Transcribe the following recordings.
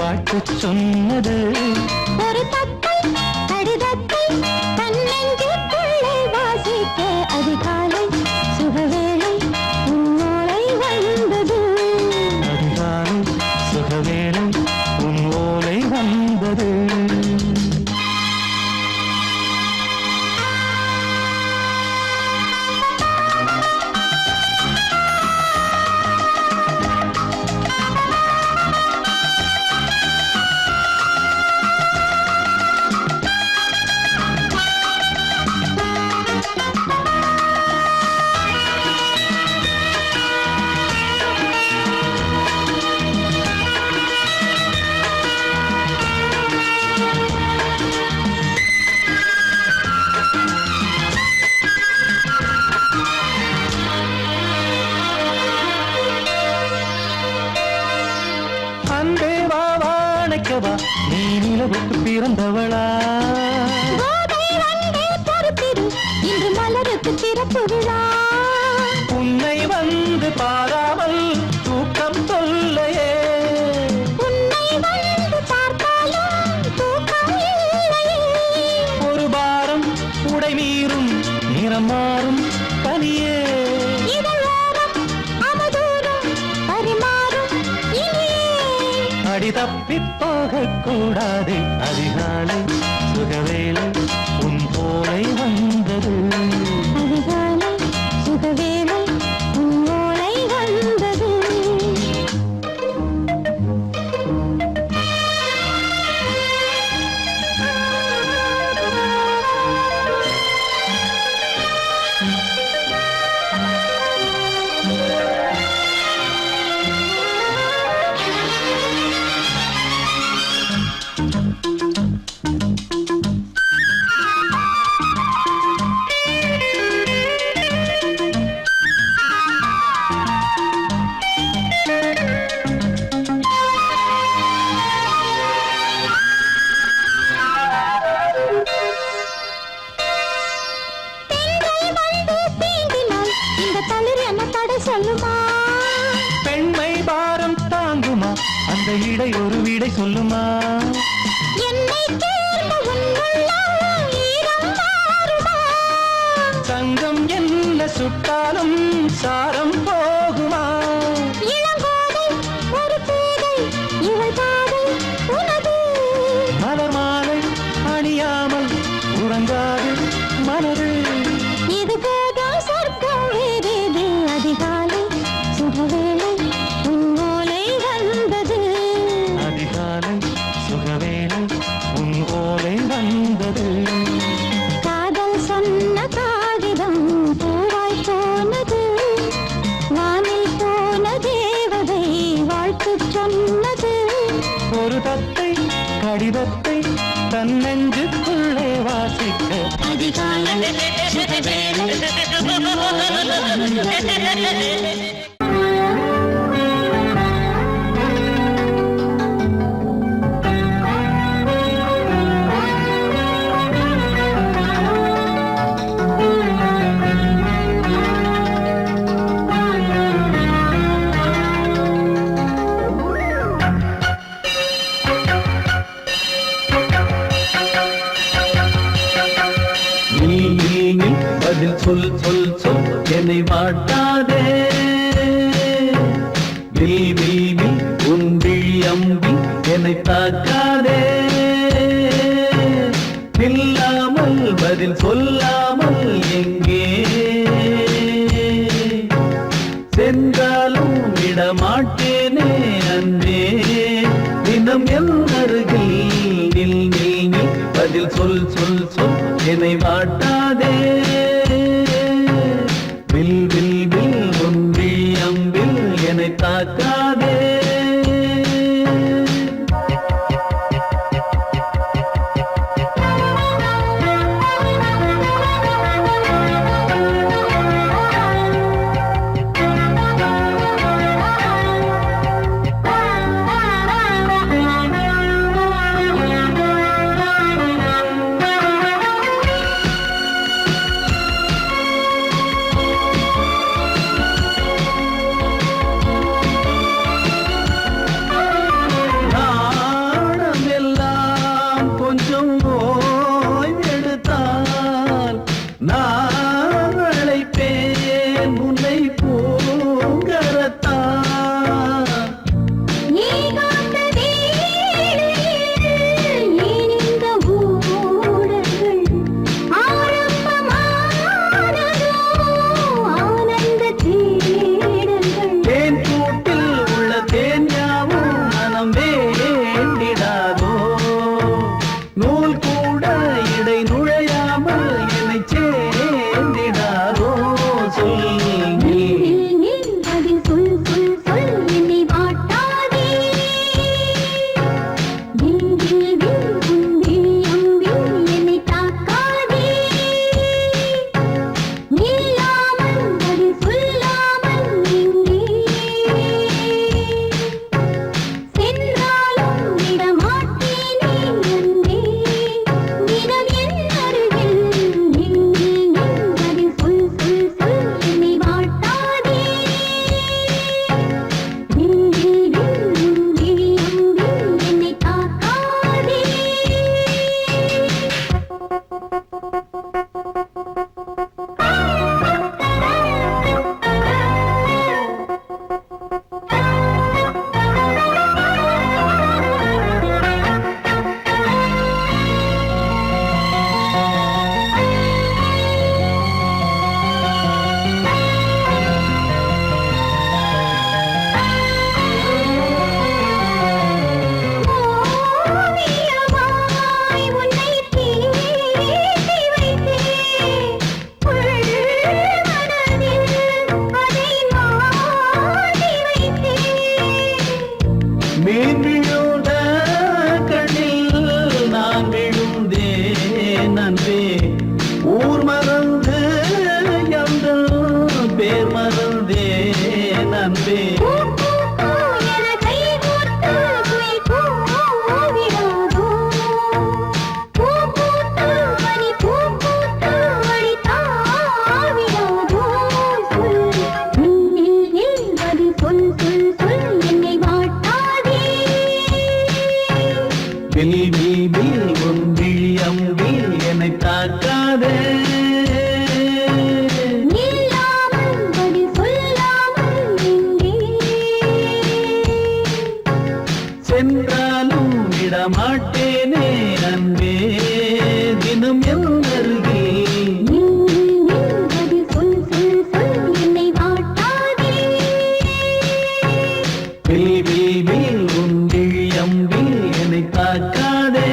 வாழ்த்து சொன்னது ஒரு தத்தை கடிதத்தை தன்னெஞ்சுக்குள்ளே வாசிக்க அதிகாலை சுகவேளை உன்னோளை வந்தது. அதிகாலை சுகவேளை உன் ஓலை வந்தது. நீ நிலவுக்கு பிறந்தவளா? இன்று மலருக்கு திறப்பு விழா. உன்னை வந்து பாராமல் தூக்கம் சொல்லையே. உன்னை வந்து பார்த்தாலும் தூக்கம் இல்லையே. ஒரு பாரம் உடை மீறும் நிறம் மாறும் கனியே. அடி தப்பி போகக்கூடாது. அதிகாலை சுகவேளை உன் போலை வந்தது. அதிகாலை சுகவேளை உன் ஓலை வந்தது. பெண்மை பாரம் தாங்குமா? அந்த இடை ஒரு விடை சொல்லுமா? தங்கம் என்ன சுட்டாலும் சாரம் போகுமா? மலர் மாலை அணியாமல் உறங்காது மனது. இது போதும் சொர்க்கம் வேறேது. அதிகாலை சுகவேளை உன் ஓலை வந்தது. அதிகாலை சுகவேளை உன் ஓலை வந்தது. காதல் சொன்ன காகிதம் பூவாய் போனது. வானில் போன தேவதை வாழ்த்து சொன்னது. ஒரு தத்தை கடிதத்தை தன்னெஞ்சுக்குள்ளே வாசிக்க அதிகாலை சுகவேளை உன் ஓலை வந்தது. பதில் சொல் சொல் சொல் என்னை வாட்டாதே. வில் வில் வில் உன் விழி அம்பி என்னை தாக்காதே. இல்லாமல் பதில் சொல்லாமல் எங்கே சென்றாலும் விடமாட்டேனே அன்றே. தினம் என் அருகில் நில் நில் நில் பதில் சொல் சொல் சொல் என்னை வாட்டாதே. வில் வில் வில் ஒன்றி அம்பில் என்னை தாக்காதே. விழுந்த கண்ணில் நான் விழுந்தேன் அன்பே ஊர் மறந்து எந்த பேர் மறந்தேன் அன்பே என்னை தாக்காதே சென்றாலும் விடமாட்டேனே அன்பே தினம் என் அருகில் உன் விழியம்பில் என்னை தாக்காதே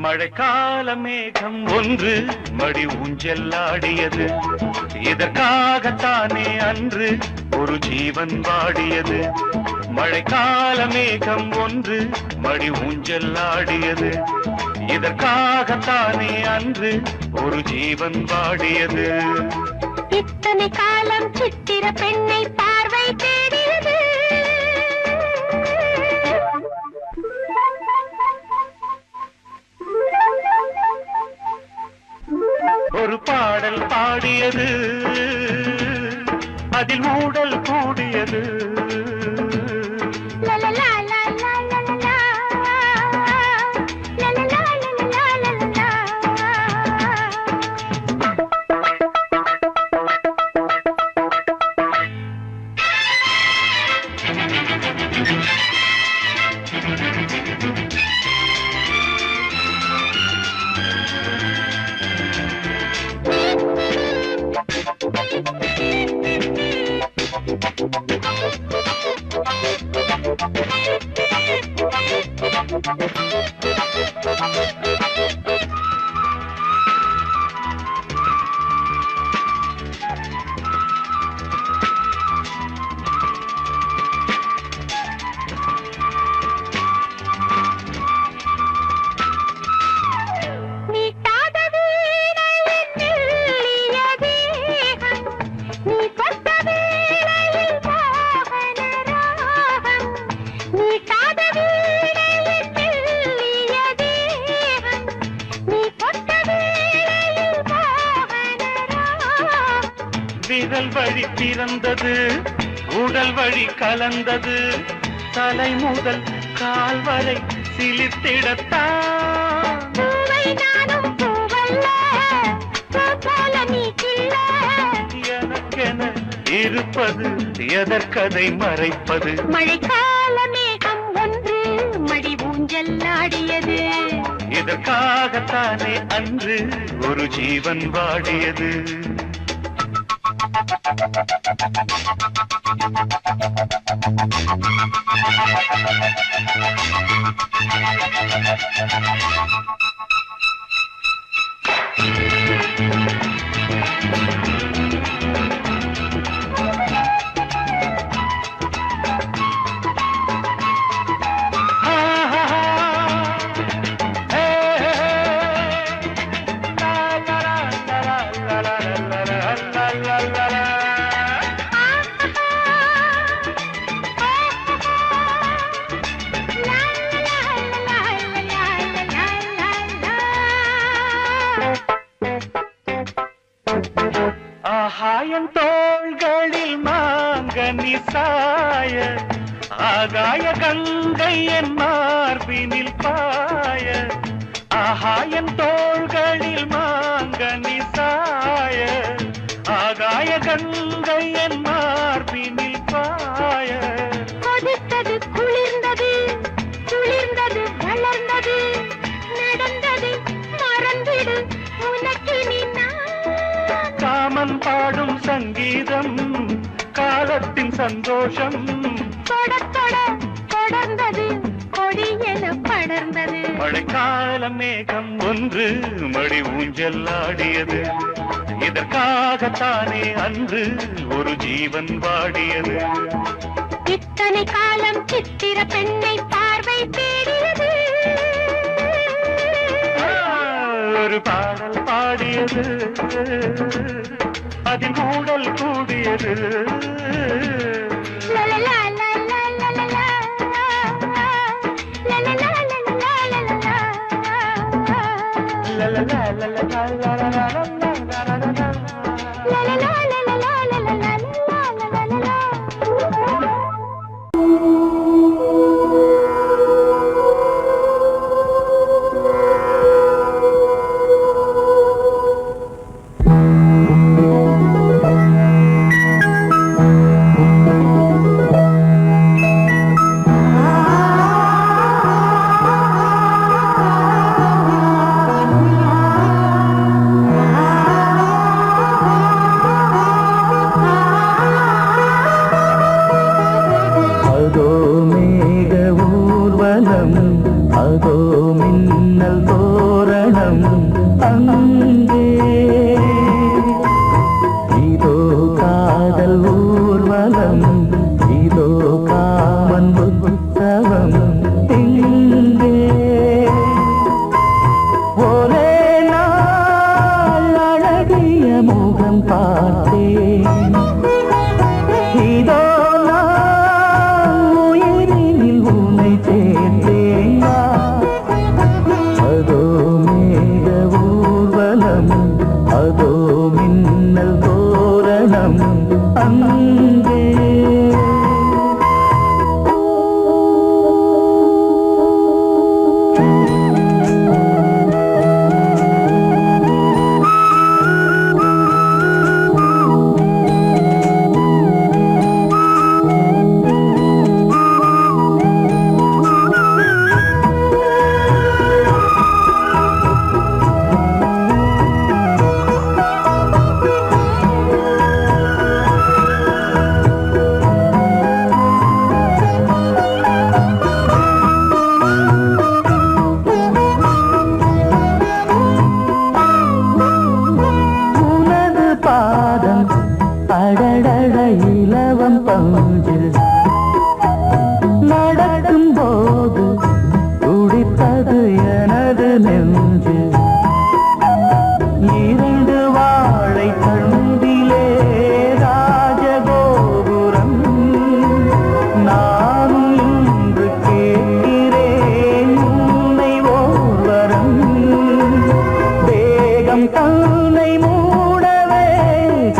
மழைக்கால மேகம் ஒன்று மடி ஊஞ்செல்லாடியது இதற்காகத்தானே அன்று ஒரு ஜீவன் வாடியது மழைக்கால மேகம் ஒன்று மடி ஊஞ்செல்லாடியது இதற்காகத்தானே அன்று ஒரு ஜீவன் வாடியது இத்தனை காலம் சித்திர பெண்ணை பார்வை தேடியது ஒரு பாடல் பாடியது அதில் ஊடல் கூடியது விரல் வழி பிறந்தது உடல் வழி கலந்தது தலை முதல் கால் வரை சிலிர்த்திடத்தான் எனக்கென இருப்பது எதற்கதை மறைப்பது மழைக்கால மேகம் ஒன்று மடி ஊஞ்செல்லாடியது இதற்காகத்தானே அன்று ஒரு ஜீவன் வாடியது ஆகாயம் தோள்களில் மாங்க மாங்கனி சாய ஆகாய கங்கை என் மார்பினில் பாய ஆகாயன் தோள்களில் மாங்கனி சாய ஆகாய கங்கை என் மார்பினில் பாய கொதித்தது குளிர்ந்தது குளிர்ந்தது வளர்ந்தது நடந்தது மறந்திடு உனக்கு நீ காமன் பாடும் சங்கீதம் காலத்தின் சந்தோஷம் தொட தொட தொடர்ந்தது கொடி என படர்ந்தது மழைக்கால மேகம் ஒன்று மடி ஊஞ்சல்லாடியது இதற்காகத்தானே அன்று ஒரு ஜீவன் வாடியது இத்தனை காலம் சித்திர பெண்ணை பார்வை தேடியது ஒரு பாடல் பாடியது அதில் கூடல் கூடியது லலலா, லலலா, லலலா. லலலா, லலலா, லலலா. லலலா, லலலா, லலலா, லலலா. லலலா, லலலா, லலலா, லலலா. அதோ மேக ஊர்வலம் அதோ மின்னல் தோரணம் அங்கே இதோ காதல் ஊர்வலம் இதோ காமன் உற்சவம் இங்கே ஒரே நாள் அழகிய முகம் பார்த்தேன் இதோ நான் உயிரினில் உன்னை சேர்ந்தேன் அதோ மேக ஊர்வலம் அதோ மின்னல் தோரணம் அங்கே உனது பாதம் அடடட இலவம் பஞ்சில் நடக்கும் போது துடித்தது எனது நெஞ்சு இரண்டு வாழை தண்டிலே ராஜகோபுரம் நானும் இன்று கேட்கிறேன் உன்னை ஓர்வரம் வேகம் தன்னை மூடவே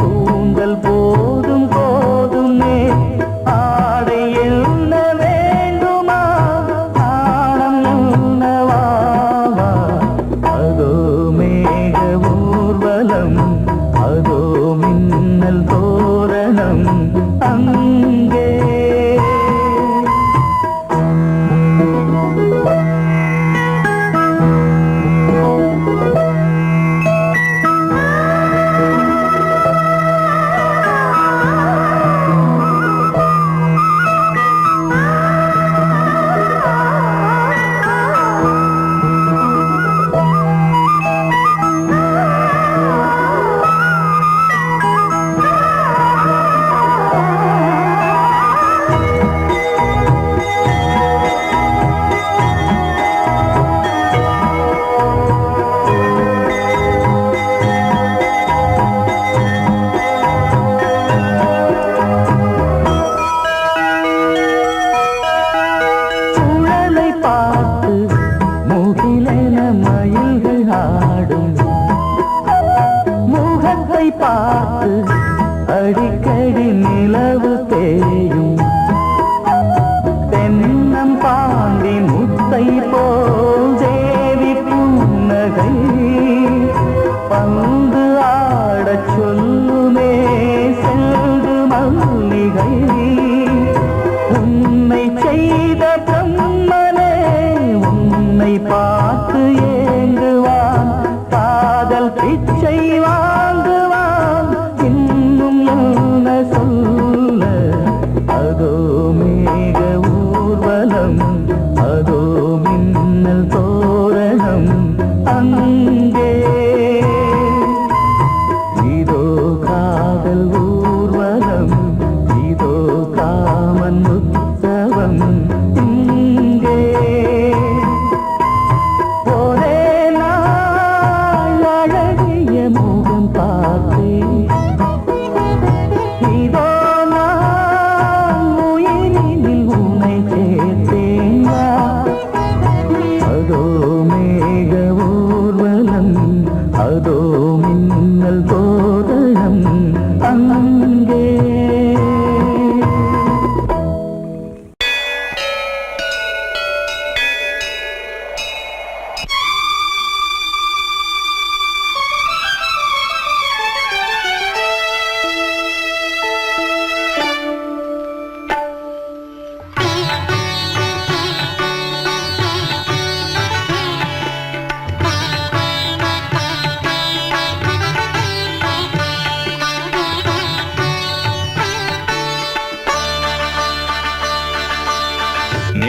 கூந்தல் போதும் போதுமே ஆடை என்ன வேண்டுமா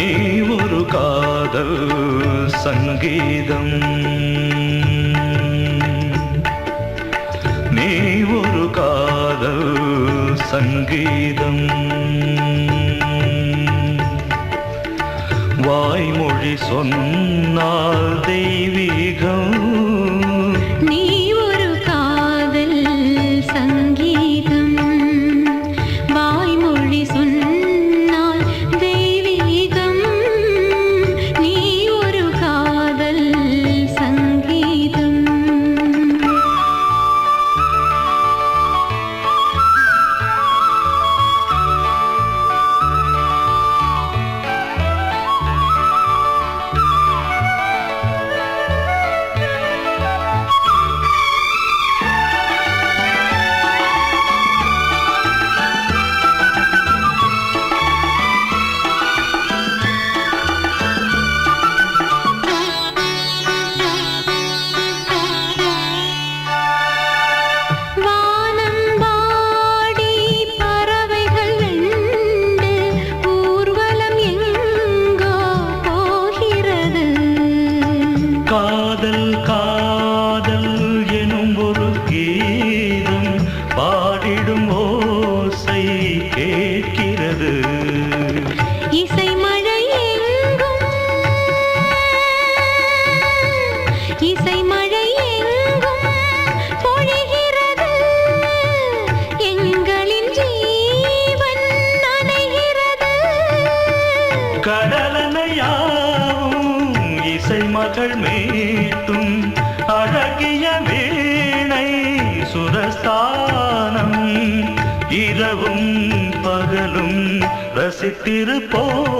நீ ஒரு காதல் சங்கீதம், நீ ஒரு காதல் சங்கீதம். வாய்மொழி சொன்னால் தெய்வீகம், நீ ஒரு காதல் சங்கீதம். வாய்மொழி சொன்னால் தெய்வீகம், நீ ஒரு காதல் சங்கீதம். காதல் காதல் எனும் ஒரு கீதம் பாடிடும் ஓசை கேட்கிறது. இசை மழை எங்கும், இசை மழை எங்கும் பொழிகிறது. எங்களின் ஜீவன் நனைகிறது. கடலனையாவும் இசை மகள் மீட்டும் அழகிய வீணை சுரஸ்தானம். இரவும் பகலும் ரசித்திருப்போம்.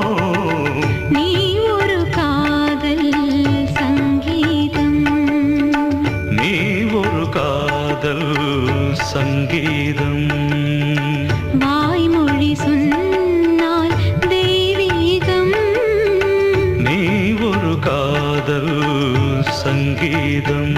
நீ ஒரு காதல் சங்கீதம், நீ ஒரு காதல் சங்கீதம். வாய்மொழி சொன்னால் தெய்வீகம், நீ ஒரு காதல் சங்கீதம்.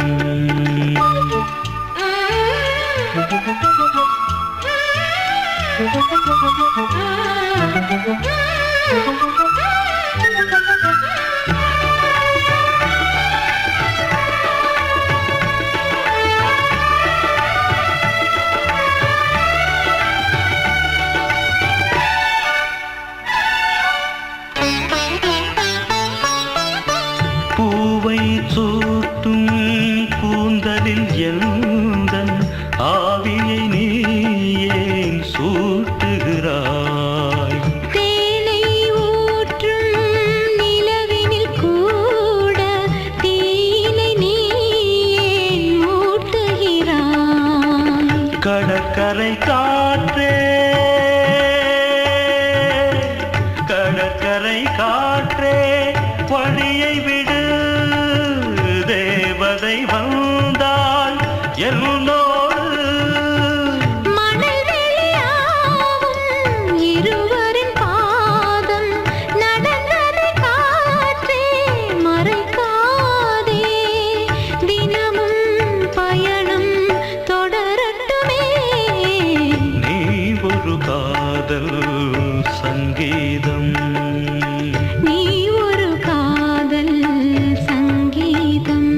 பூவை சூட்டும் கூந்தலில் எந்தன் ஆவியை நீ ஏன் சூட்டுகிறாய்? தேனை ஊற்றும் நிலவினில் கூட தீனை நீ ஏன் மூட்டுகிறாய்? கடற்கரை காற்றே, கடற்கரை காற்றே வழியை விடு. தேவதை வந்தால் என்னோடு மணல் வெளியாகும் இருவரின் பாதம் நடந்ததை காற்றே மறைக்காதே. தினமும் பயணம் தொடரட்டுமே. நீ ஒரு காதல் சங்கீதம், நீ ஒரு காதல் சங்கீதம்.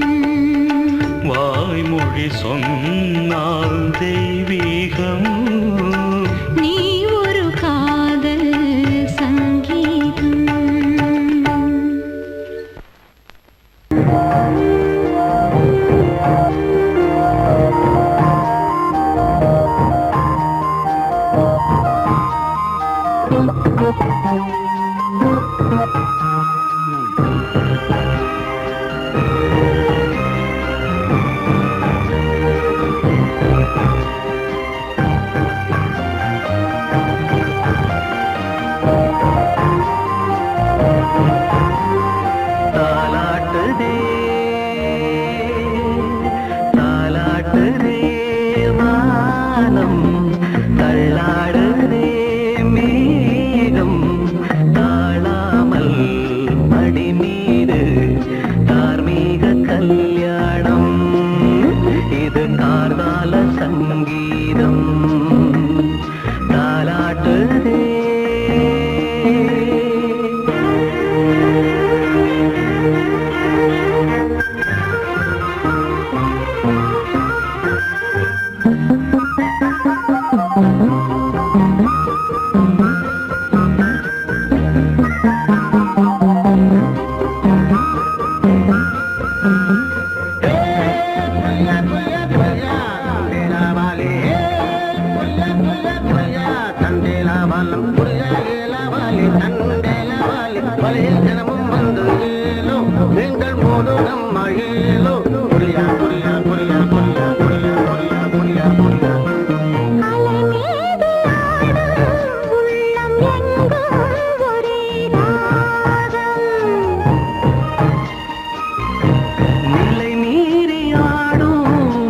வாய்மொழி சொன்னால் தெய்வீகம். நீ ஒரு காதல் சங்கீதம். தாலாட்டுதே தாலாட்டுதே வானம், தள்ளாடுதே மேகம். தாழாமல் மடி மீது தார்மீக கல்யாணம். இது கார்கால சங்கீதம். தாலாட்டுதே ஏலவாலி தண்டேலவாலி வலையில் தினமும் வந்து ஏலோ நீங்கள் மோது நம்ம ஏலோ புரியா புரியா புரியா புரியா புரியா புரியா புரியா புரியா அலைமேது ஆடும் உள்ளம் எங்கும் ஒரே ராகம். நிலை மீறி ஆடும்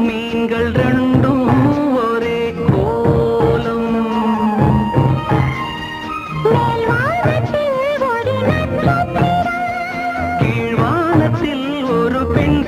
மீன்கள் ரெண்டும் ஒரே கோலம். மேல்வானத்தில் ஒரு நட்சத்திரம், கீழ்வானத்தில் ஒரு பெண்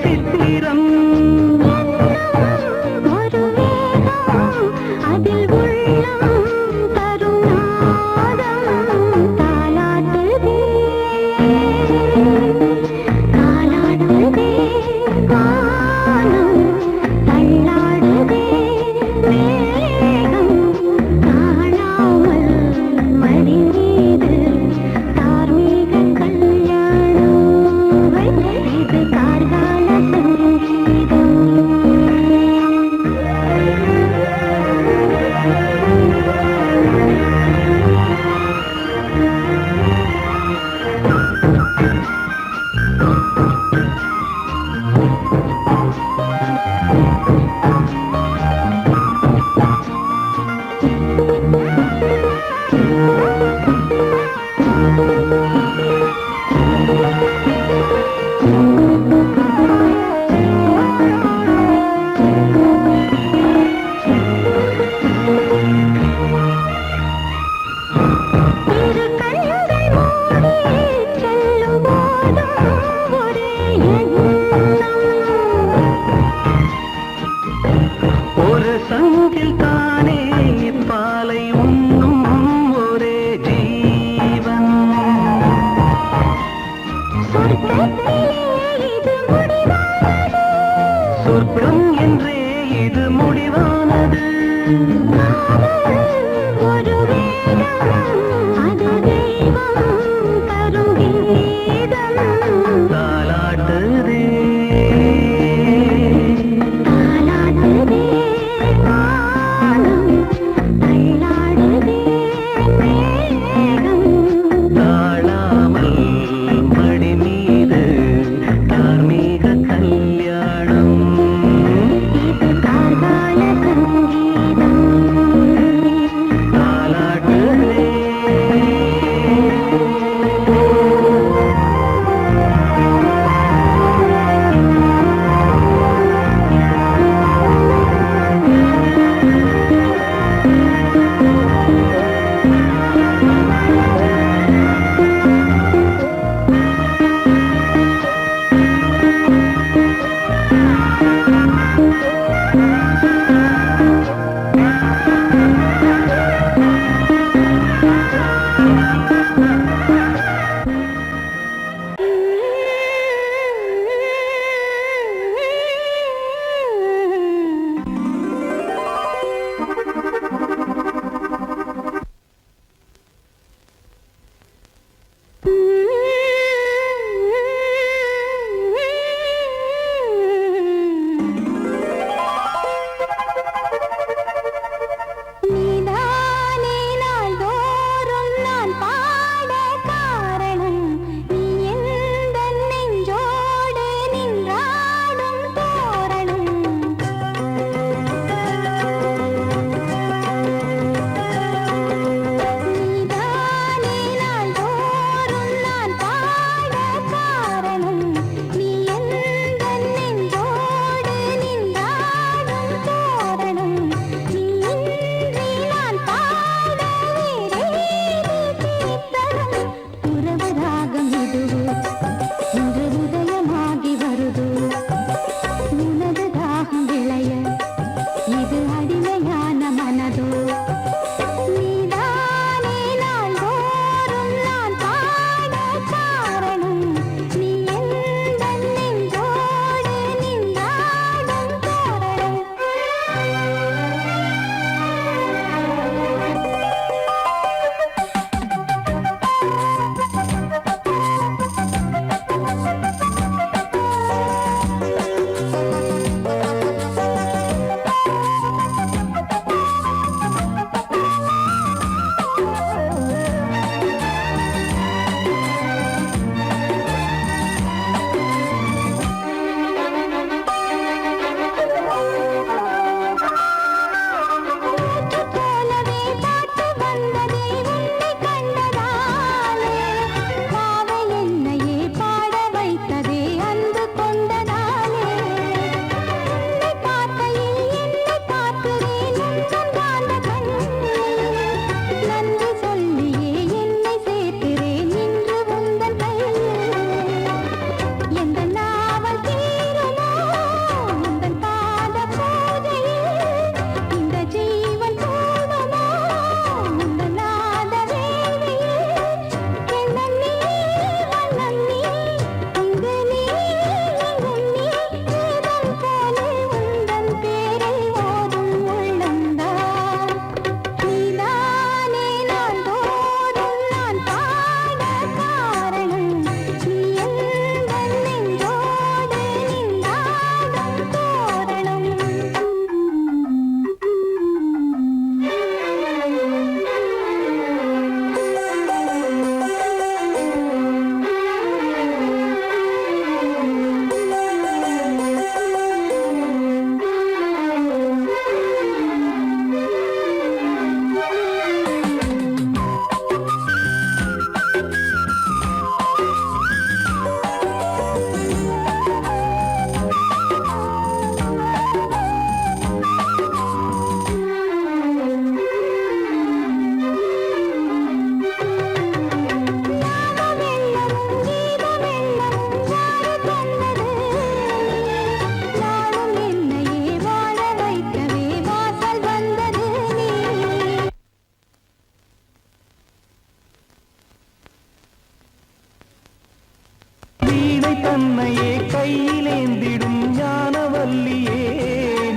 பிள்ளை தன்னையே கையிலேந்திடும் ஞானவல்லியே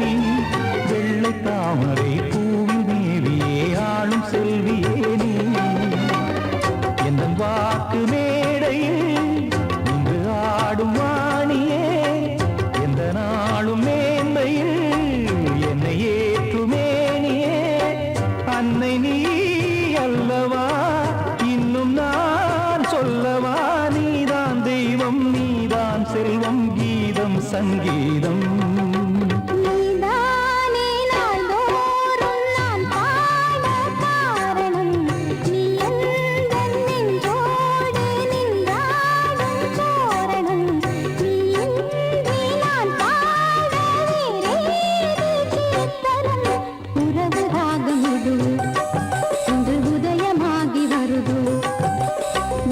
நீ வெள்ளை தாமரை பூவின் தேவியே ஆளும் செல்வியே நீ என் வாக்கு மேடையில் இன்று ஆடும் வாணியே எந்த நாளும் மேன்மையில் என்னை ஏற்றுமேனியே அன்னை நீ அல்லவா இன்னும் நான் சொல்லவா நீதான் தெய்வம் நீதான் செல்வம் கீதம் சங்கீதம் நீதானே நாள்தோறும் நான் பாட காரணம் நீ எந்தன் நெஞ்சோடு நின்றாடும் தோரணம் நீ இன்றி நான் பாட வேறேது கீர்த்தனம் உறவு ராகமுது இன்று உதயமாகி வருது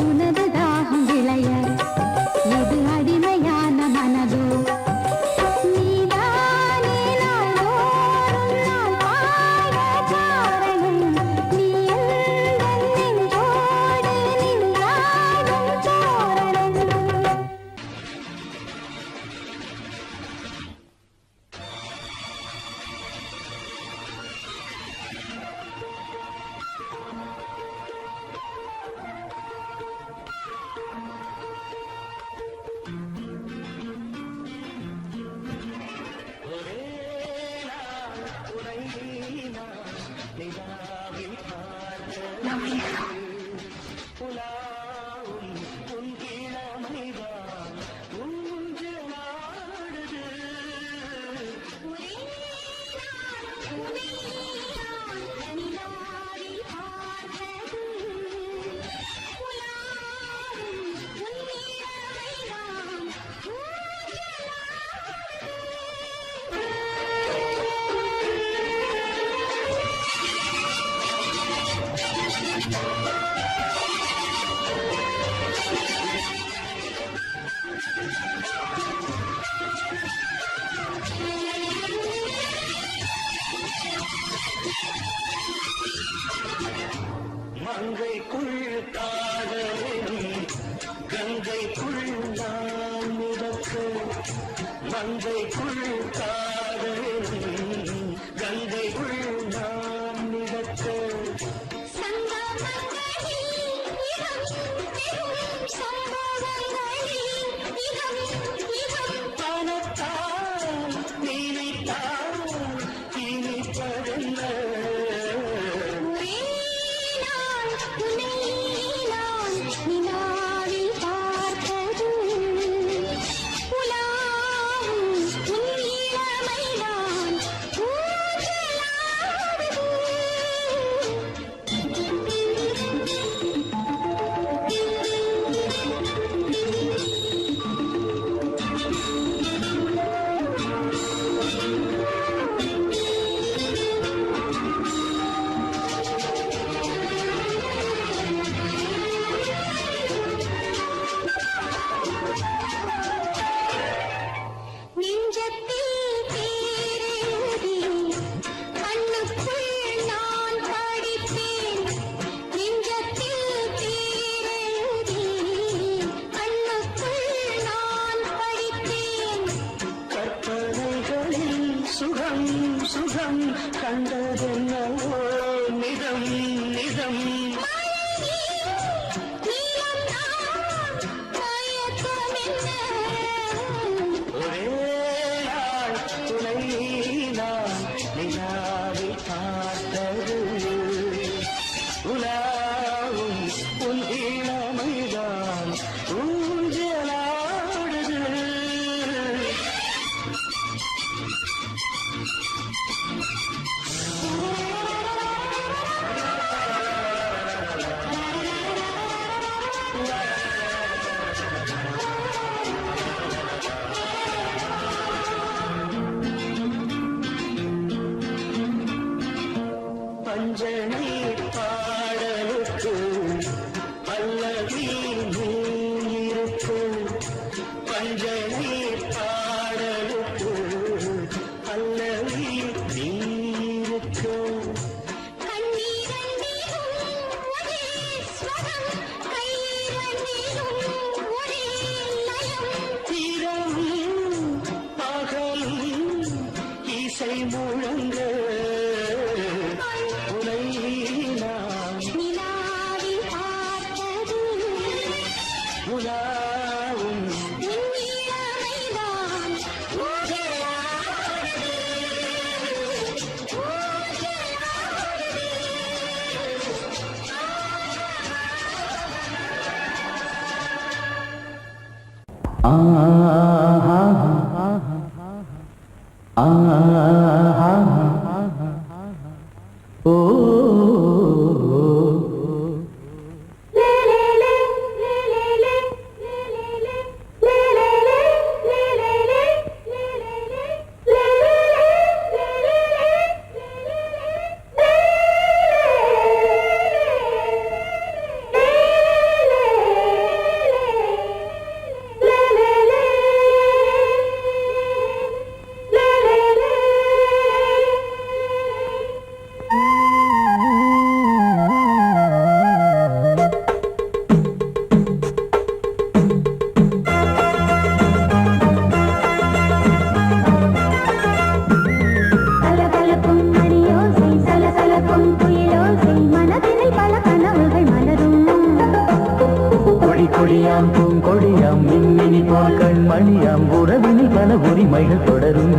உனது தாகம் விளைய இது அடிமையான மனதோ நீதானே நாள்தோறும் நான் பாட காரணம் நீ எந்தன் நெஞ்சோடு நின்றாடும் தோரணம் மங்கைக்குள் காதலின் கங்கைக்குள் நான் மிதக்க மங்கைக்குள் காதலின் கங்கைக்குள் நான் மிதக்க பணத்தால் நினைத்தால் இனிப்பதென்ன நிலாவில் பார்த்தது உலாவும் உன் கொடியாம் பூங்கொடியாம் மின்மினி போல் கண்மணியாம் உறவினில் பல உரிமைகள் தொடரும்.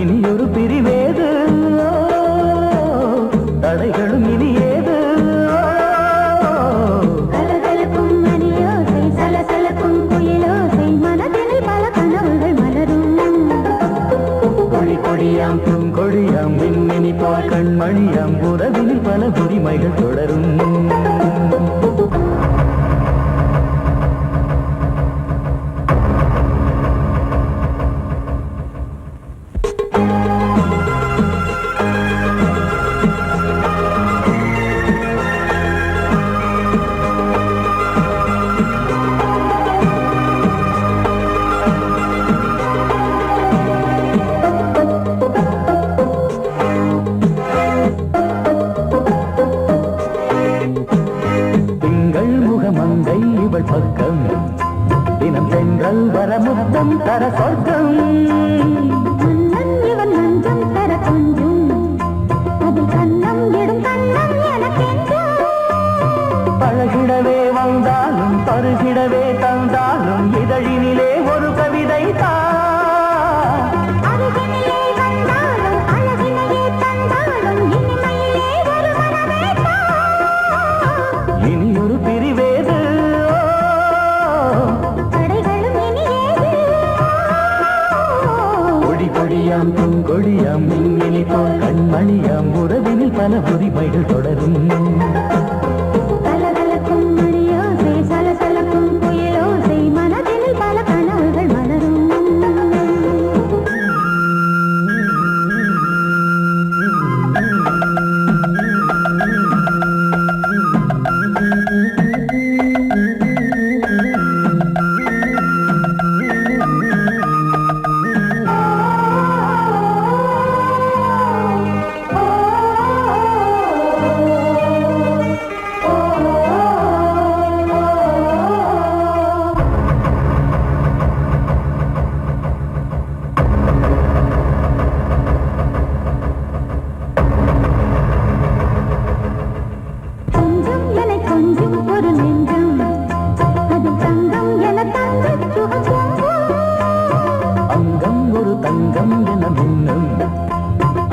இனியொரு பிரிவேது தடைகளும் இனி ஏது. கலகலக்கும் மணியோசை சலசலக்கும் குயிலோசை மனதினில் பல கனவுகள் மலரும். கொடியாம் பூங்கொடியாம் மின்மினி போல் கண்மணியாம் உறவினில் பல உரிமைகள் தொடரும். மங்கை இவள் பக்கம் தினம் சென்றல் வரமுத்தம் தர சொர்க்கம். இவன் நஞ்சம் தர கொஞ்சம் அதில் கண்ணம் இடும் கண்ணம் எனக்கென்றும். பழகிடவே வந்தாலும் பருகிடவே தந்தாலும் இதழினிலே ஒரு கவிதை தான். அருகினிலே வந்தாலும் அழகினையே தந்தாலும் இனிமையிலே ஒரு மனமே தான். இனியொரு பிரிவேது தடைகளும் இனியேது. கொடியாம் பூங்கொடியாம் மின்மினி போல் கண்மணியாம் உறவினில் பல உரிமைகள் தொடரும். கலகலக்கும் மணியோசை சலசலக்கும் குயிலோசை மனதினில் பல கனவுகள் மலரும். கொஞ்சம் என கொஞ்சம் ஒரு நெஞ்சம் அது தங்கம் என தங்கச் சுகம். அங்கம் ஒரு தங்கம் என மின்னும்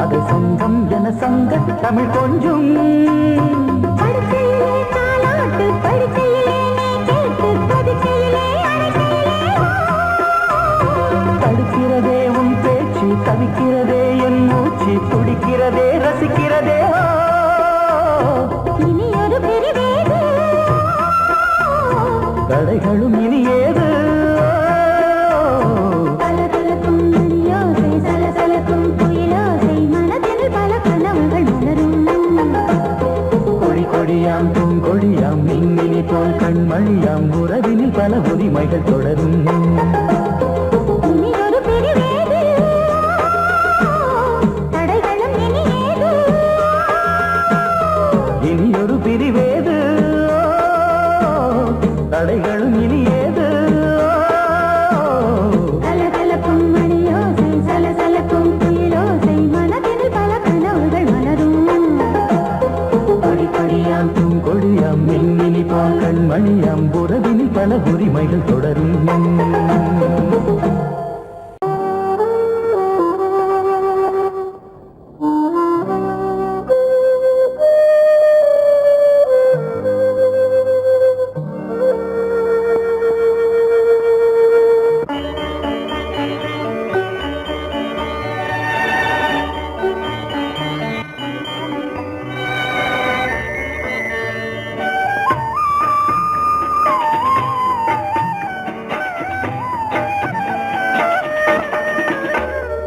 அது சங்கம் என சங்க தமிழ் கொஞ்சம். படுக்கையிலே தாலாட்டு படுக்கையிலே நீ கேட்டு படுக்கையிலே அழைக்கையிலே தடுக்கிறதே உன் பேச்சு தவிக்கிறதே என் மூச்சு துடிக்கிறதே ரசிக்கிறதே. இனி ஒரு பிரிவேது தடைகளும் இனி ஏது. கலகலக்கும் மணியோசை சலசலக்கும் குயிலோசை மனதில் பல கனவுகள் மலரும். கொடியாம் பூங்கொடியாம் மின்மினி போல் கண்மணியாம் உறவினில் பல உரிமைகள் தொடரும். இனி ஒரு பிரிவேது தடைகளும் இனியேது. இனியொரு பிரிவேது தடைகளும் இனி ஏது.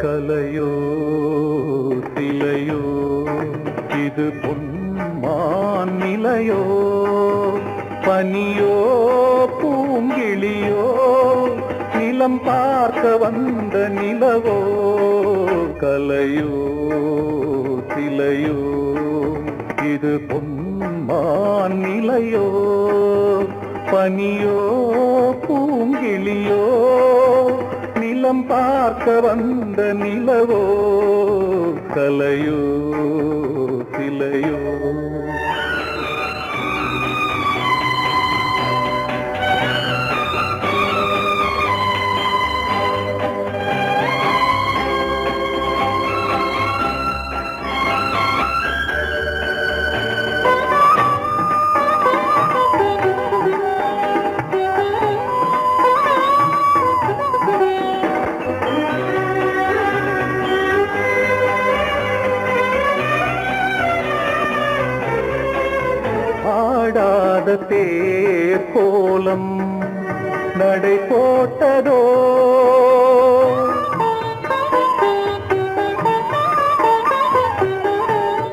கலையோ சிலையோ இது பொன்மான் நிலையோ பனியோ பூங்கிளியோ நிலம் பார்க்க வந்த நிலவோ கலையோ சிலையோ இது பொன்மான் நிலையோ பனியோ பூங்கிளியோ நிலம் பார்க்க வந்த நிலவோ கலையோ சிலையோ ஆடாத தேர் கோலம் நடை போட்டதோ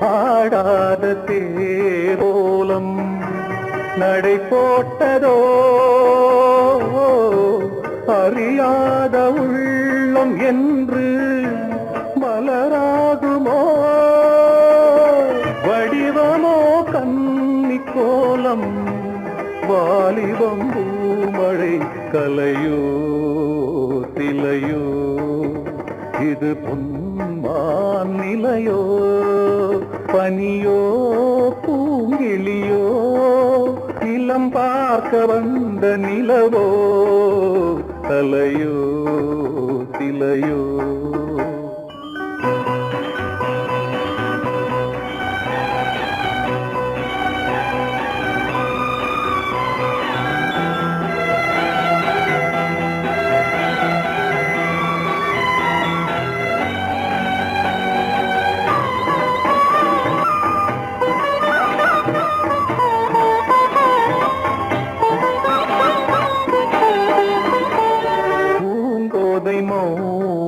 ஆடாத தேர் கோலம் நடை போட்டதோ அறியாத உள்ளம் என்று மலராகுமோ வடிவமோ கன்னி கோலம் வாலிபம் பூமழை கலையோ சிலையோ இது பொன்மான் நிலையோ பனியோ பூங்கிளியோ நிலம் பார்க்க வந்த நிலவோ கலையோ சிலையோ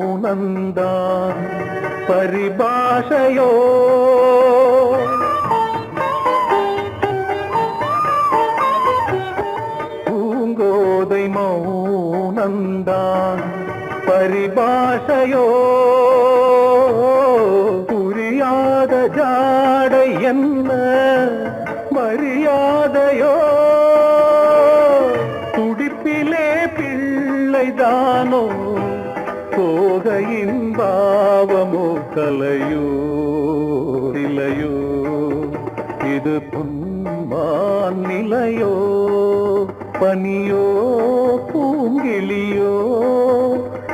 மௌனந்தான் பரிபாஷையோ பூங்கோதை மௌனந்தான் பரிபாஷையோ புரியாத ஜாடை என்ன மரியாதையோ துடிப்பிலே பிள்ளைதானோ கோகையின் பாவமோ கலையோ சிலையோ இது பொன்மான் நிலையோ பனியோ பூங்கிளியோ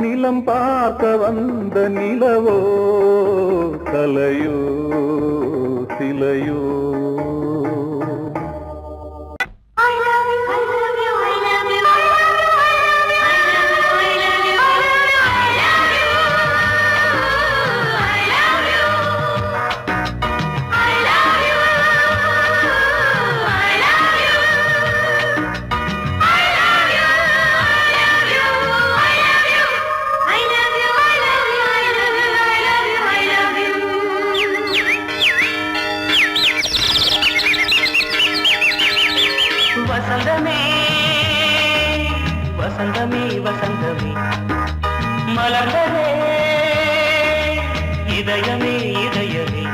நிலம் பார்க்க வந்த நிலவோ கலையோ சிலையோ வசந்தமே வசந்தமே வசந்தமே மலர்ந்ததே இதயமே இதயமே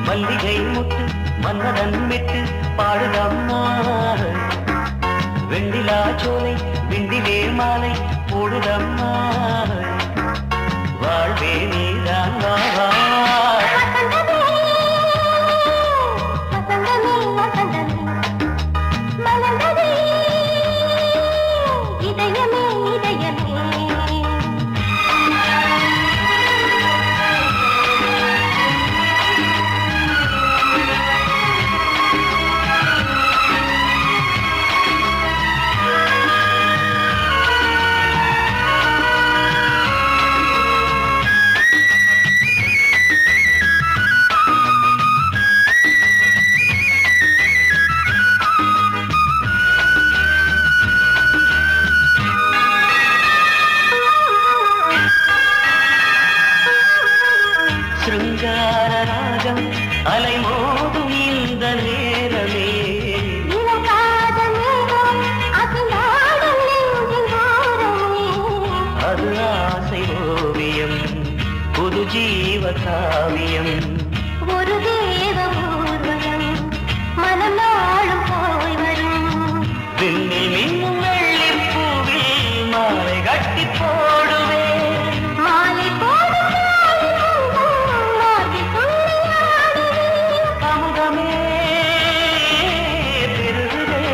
மல்லிகை முட்டு மன்னதன் விட்டு பாடுதம்மா வெண்ணிலா சோலை விண்டிலே மாலை போடுதம்மா வாழ்வே நீதான் வா சிருங்கார ராகம் அலைமோதும் இந்த நேரமே அது ஆசை ஓவியம் புது ஜீவ காவியம் ஒரு தேவ ஊர்வலம் மனம் நாளும் போய் வரும் விண்ணில் மின்னும் வெள்ளி பூவில் மாலை கட்டி போடுவேன் மாலை போடும் அமுதமே பெருகுதே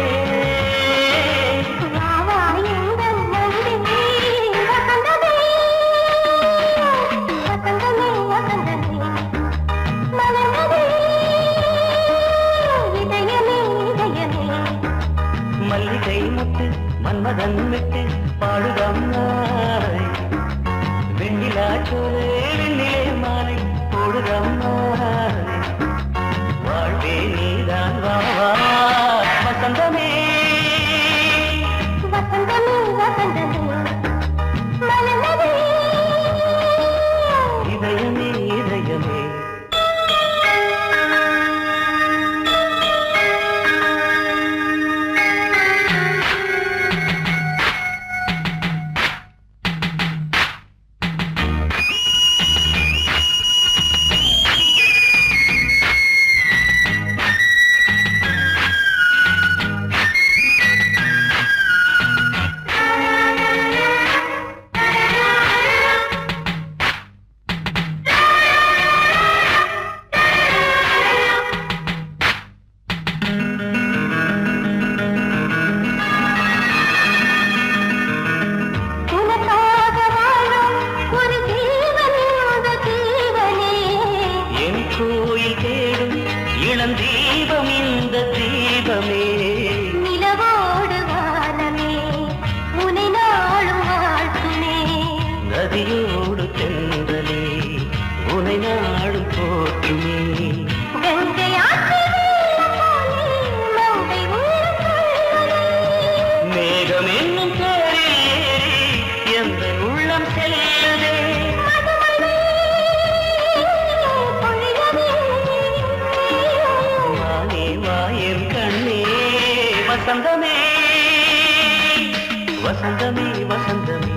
மல்லிகை முட்டு மன்மதன் விட்டு பாடுதம்மாய் வெண்ணிலா சோலே வெண்ணிலே மாலை போடுதம்மாய் வாழ்வே நீதான் வா வா வசந்தமே இதயமே இதயமே கோயில் தேடும் இளம் தீபம் இந்த தீபமே நிலவோடு வானமே உனை நாளும் வாழ்த்துமே நதியோடு தென்றலே உனை நாடும் போற்றுமே கங்கை மேகம் என்னும் பேரில் ஏறி எந்த உள்ளம் செல்லுதே வானே வாயன் கண்ணே வசந்தமே வசந்தமே வசந்தமே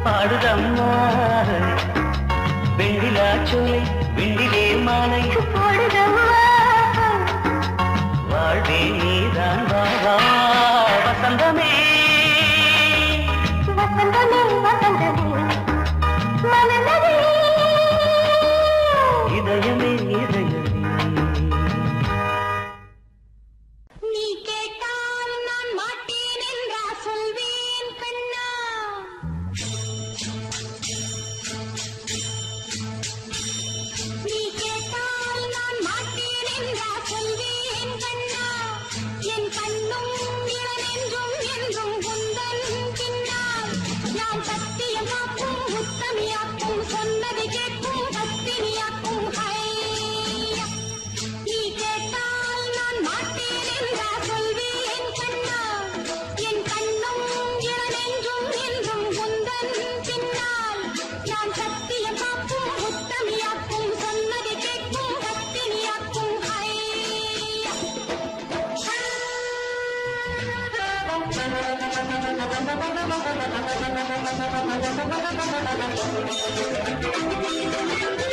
பாடுதம்மா வெண்ணிலா சோலை வெண்ணிலே மாலை வாழ்வே நீதான் வா வா வசந்தமே இதயமே இதயமே நீ கேட்டால் நான் மாட்டேன் என்றா சொல்வேன் கண்ணா நீ கேட்டால் நான் மாட்டேன் என்றா சொல்வேன் கண்ணா என் கண்ணும் இளனென்றும் என்றும் குந்தன் பின்னால் நான் சத்தியமாக்கும் உத்தமியாக்கும் சொன்னதை கேட்கும் பத்தினியாக்கும் ஹையா நீ கேட்டால் நான் மாட்டேன் என்றா சொல்வேன் கண்ணா என் கண்ணும் இளனென்றும் என்றும் குந்தன் பின்னால் நான் சத்தியமாக்கும் உத்தமியாக்கும் சொன்னதை கேட்கும் பத்தினியாக்கும் ஹையா Thank you.